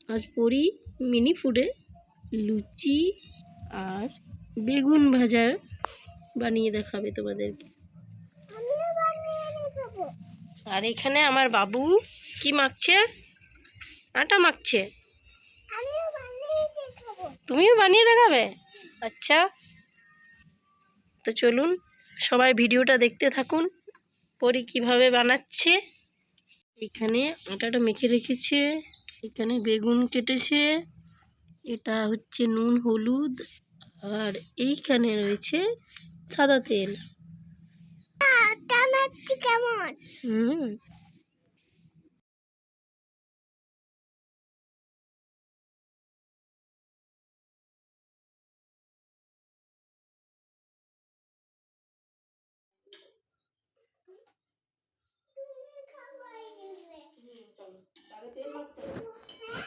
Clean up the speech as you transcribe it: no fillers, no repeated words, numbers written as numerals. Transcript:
আজ পরি মিনি ফুডে লুচি আর বেগুন ভাজা বানিয়ে দেখাবে তোমাদেরকে। আর এখানে আমার বাবু কি মাখছে? আটা মাখছে। তুমিও বানিয়ে দেখাবে? আচ্ছা, তো চলুন সবাই ভিডিওটা দেখতে থাকুন পরি কিভাবে বানাচ্ছে। এখানে আটাটা মেখে রেখেছে, এখানে বেগুন কেটেছে, এটা হচ্ছে নুন হলুদ, আর এইখানে রয়েছে সাদা তেল। কেমন? তেল মাখতে হবে।